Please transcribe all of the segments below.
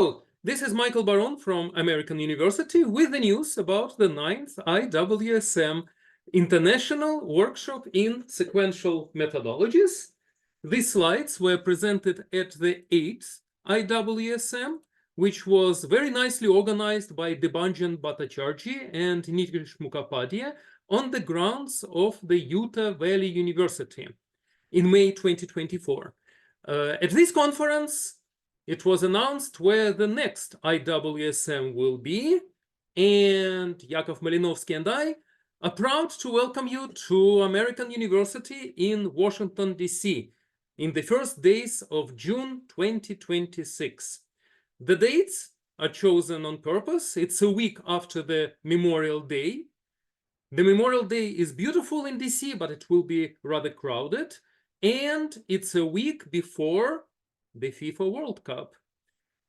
Hello, this is Michael Baron from American University with the news about the 9th IWSM International Workshop in Sequential Methodologies. These slides were presented at the 8th IWSM, which was very nicely organized by Debanjan Bhattacharjee and Nitish Mukhopadhyay on the grounds of the Utah Valley University in May 2024. At this conference, it was announced where the next IWSM will be, and Yakov Malinovsky and I are proud to welcome you to American University in Washington, D.C. in the first days of June 2026. The dates are chosen on purpose. It's a week after the Memorial Day. The Memorial Day is beautiful in D.C., but it will be rather crowded, and it's a week before the FIFA World Cup.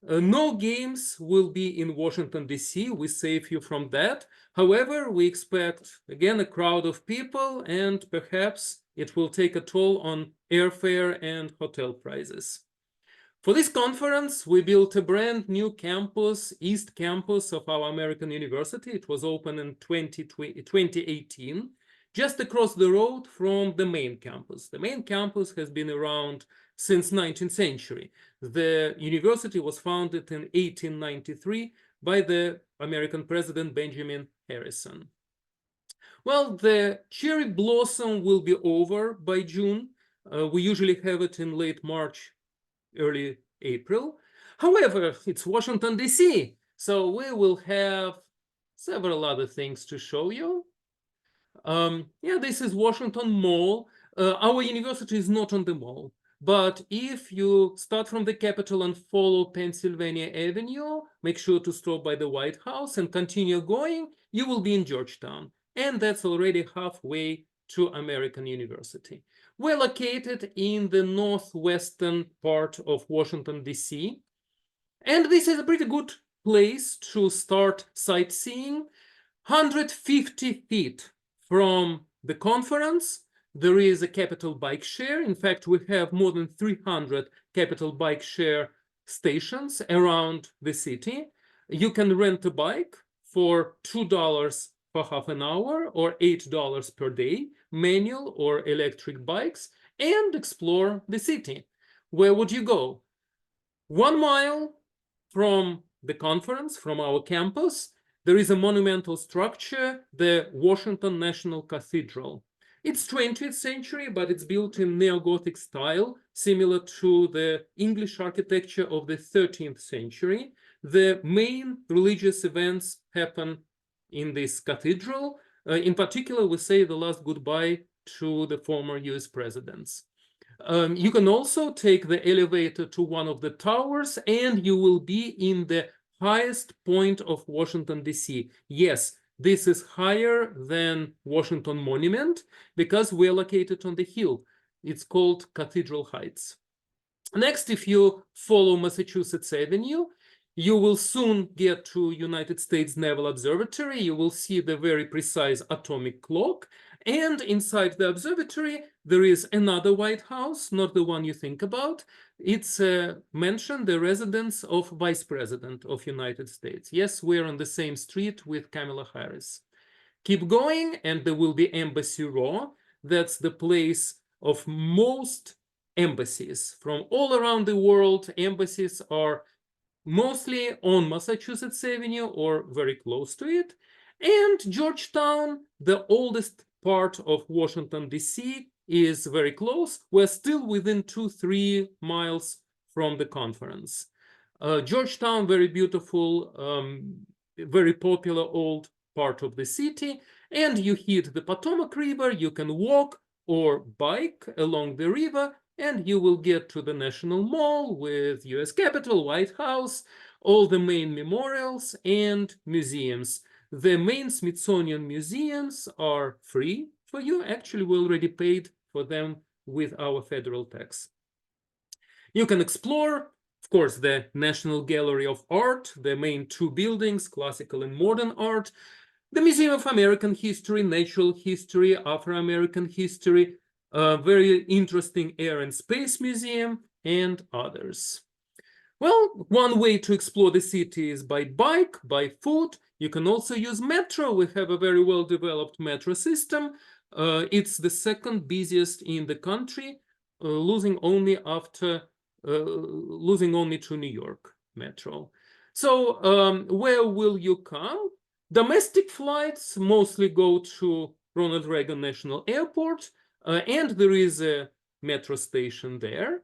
No games will be in Washington, D.C. We save you from that. However, we expect, again, a crowd of people, and perhaps it will take a toll on airfare and hotel prices. For this conference, we built a brand new campus, East Campus of our American University. It was opened in 2018, just across the road from the main campus. The main campus has been around since 19th century. The university was founded in 1893 by the American president Benjamin Harrison. Well, the cherry blossom will be over by June. We usually have it in late March, early April. However, it's Washington, D.C., so we will have several other things to show you. This is Washington Mall. Our university is not on the mall, but if you start from the Capitol and follow Pennsylvania Avenue, make sure to stop by the White House and continue going, you will be in Georgetown. And that's already halfway to American University. We're located in the northwestern part of Washington, D.C. And this is a pretty good place to start sightseeing. 150 feet from the conference, there is a Capitol bike share. In fact, we have more than 300 Capitol bike share stations around the city. You can rent a bike for $2 for half an hour or $8 per day, manual or electric bikes, and explore the city. Where would you go? 1 mile from the conference, from our campus, there is a monumental structure, the Washington National Cathedral. It's 20th century, but it's built in neo-Gothic style, similar to the English architecture of the 13th century. The main religious events happen in this cathedral. In particular, we say the last goodbye to the former US presidents. You can also take the elevator to one of the towers, and you will be in the highest point of Washington, D.C. Yes, this is higher than Washington Monument because we're located on the hill. It's called Cathedral Heights. Next, if you follow Massachusetts Avenue, you will soon get to United States Naval Observatory. You will see the very precise atomic clock. And inside the observatory, there is another White House, not the one you think about. It's mentioned the residence of Vice President of United States. Yes, we're on the same street with Kamala Harris. Keep going, and there will be Embassy Row. That's the place of most embassies from all around the world. Embassies are mostly on Massachusetts Avenue or very close to it. And Georgetown, the oldest part of Washington, D.C., is very close. We're still within 2-3 miles from the conference. Georgetown, very beautiful, very popular old part of the city. And you hit the Potomac River, you can walk or bike along the river, and you will get to the National Mall with US Capitol, White House, all the main memorials and museums. The main Smithsonian museums are free for you. Actually, we already paid for them with our federal tax. You can explore, of course, the National Gallery of Art, the main 2 buildings, classical and modern art, the Museum of American History, Natural History, Afro-American History, a very interesting Air and Space Museum, and others. Well, one way to explore the city is by bike, by foot. You can also use metro. We have a very well-developed metro system. It's the second busiest in the country, losing only to New York Metro. So where will you come? Domestic flights mostly go to Ronald Reagan National Airport, and there is a metro station there.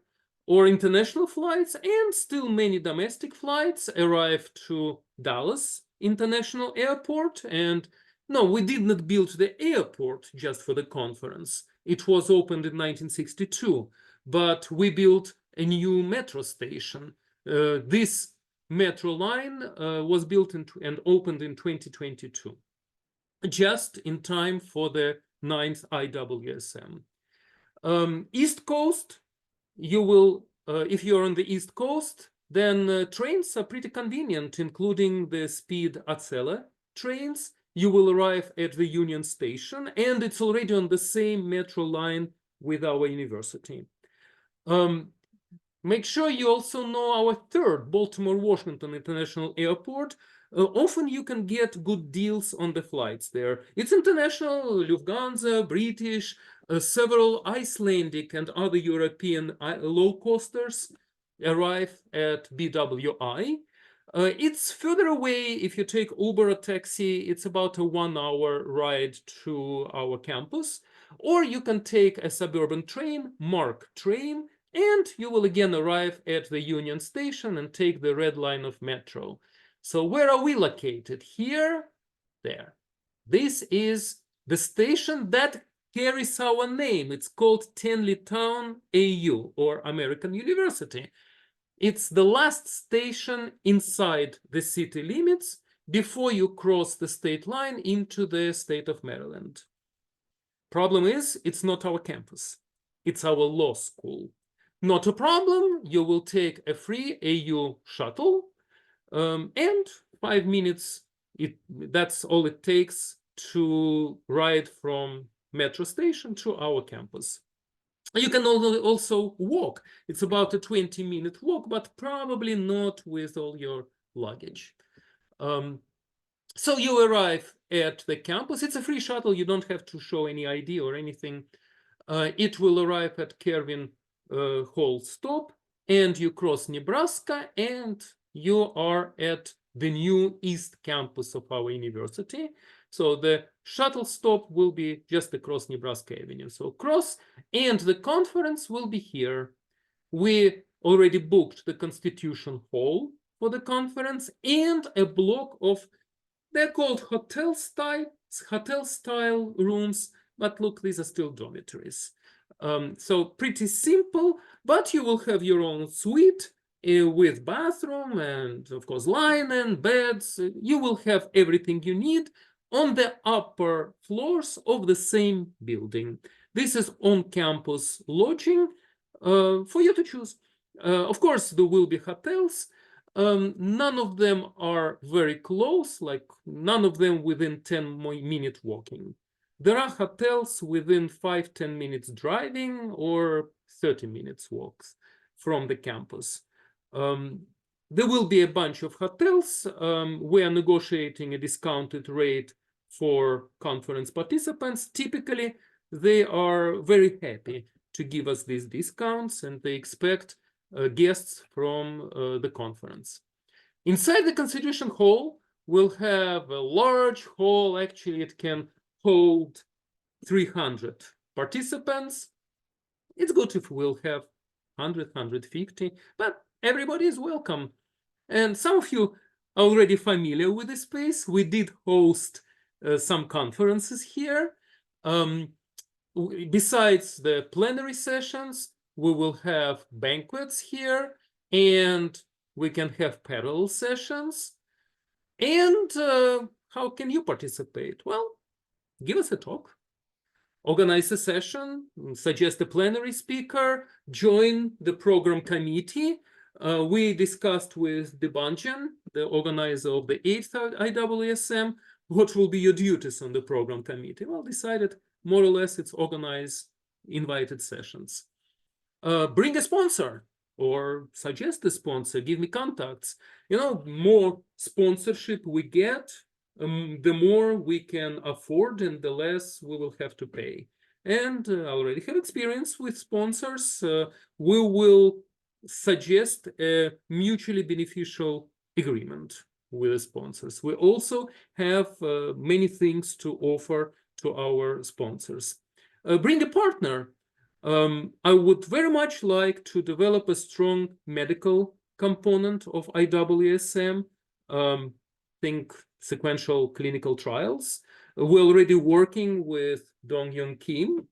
Or international flights, and still many domestic flights arrive to Dallas International Airport. And no, we did not build the airport just for the conference. It was opened in 1962, but we built a new metro station. This metro line was built and opened in 2022, just in time for the 9th IWSM. East Coast, you will, if you're on the East Coast, then trains are pretty convenient, including the speed Acela trains. You will arrive at the Union Station, and it's already on the same metro line with our university. Make sure you also know our third, Baltimore-Washington International Airport. Often you can get good deals on the flights there. It's international, Lufthansa, British, several Icelandic and other European low-costers arrive at BWI. It's further away. If you take Uber or taxi, it's about a 1-hour ride to our campus. Or you can take a suburban train, MARC train, and you will again arrive at the Union Station and take the red line of metro. So where are we located? Here, there. This is the station that carries our name. It's called Tenleytown AU, or American University. It's the last station inside the city limits before you cross the state line into the state of Maryland. Problem is, it's not our campus. It's our law school. Not a problem. You will take a free AU shuttle, and 5 minutes, that's all it takes to ride from metro station to our campus. You can also walk. It's about a 20-minute walk, but probably not with all your luggage. So you arrive at the campus. It's a free shuttle. You don't have to show any ID or anything. It will arrive at Kerwin Hall stop, and you cross Nebraska, and you are at the new East Campus of our university. So the shuttle stop will be just across Nebraska Avenue. So cross, and the conference will be here. We already booked the Constitution Hall for the conference and a block of, they're called hotel style rooms, but look, these are still dormitories. So pretty simple, but you will have your own suite with bathroom and, of course, linen, beds. You will have everything you need on the upper floors of the same building. This is on-campus lodging for you to choose. Of course, there will be hotels. None of them are very close, like none of them within 10-minute walking. There are hotels within 5-10 minutes driving or 30 minutes walks from the campus. There will be a bunch of hotels. We are negotiating a discounted rate for conference participants. Typically, they are very happy to give us these discounts, and they expect guests from the conference. Inside the Constitution Hall, we'll have a large hall. Actually, it can hold 300 participants. It's good if we'll have 100, 150, but everybody is welcome. And some of you are already familiar with this space. We did host some conferences here. Besides the plenary sessions, we will have banquets here, and we can have parallel sessions. And how can you participate? Well, give us a talk, organize a session, suggest a plenary speaker, join the program committee. We discussed with Debanjan, the organizer of the 8th IWSM, what will be your duties on the program committee. Well, decided more or less it's organize invited sessions. Bring a sponsor. or suggest a sponsor, give me contacts. More sponsorship we get, the more we can afford and the less we will have to pay. And I already have experience with sponsors. We will suggest a mutually beneficial agreement with the sponsors. We also have many things to offer to our sponsors. Bring a partner. I would very much like to develop a strong medical component of IWSM. Think sequential clinical trials. We're already working with Dong-Hyun Kim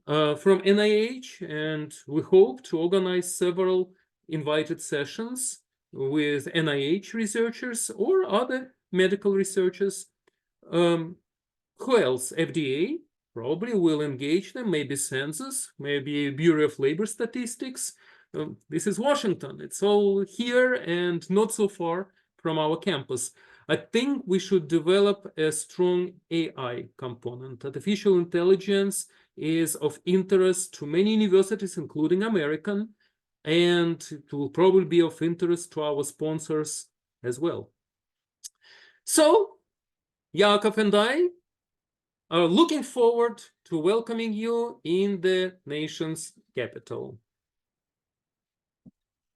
from NIH, and we hope to organize several invited sessions with NIH researchers or other medical researchers. Who else? FDA probably will engage them, maybe Census, maybe Bureau of Labor Statistics. This is Washington. It's all here and not so far from our campus. I think we should develop a strong AI component. Artificial intelligence is of interest to many universities, including American, and it will probably be of interest to our sponsors as well. So, Yakov and I are looking forward to welcoming you in the nation's capital.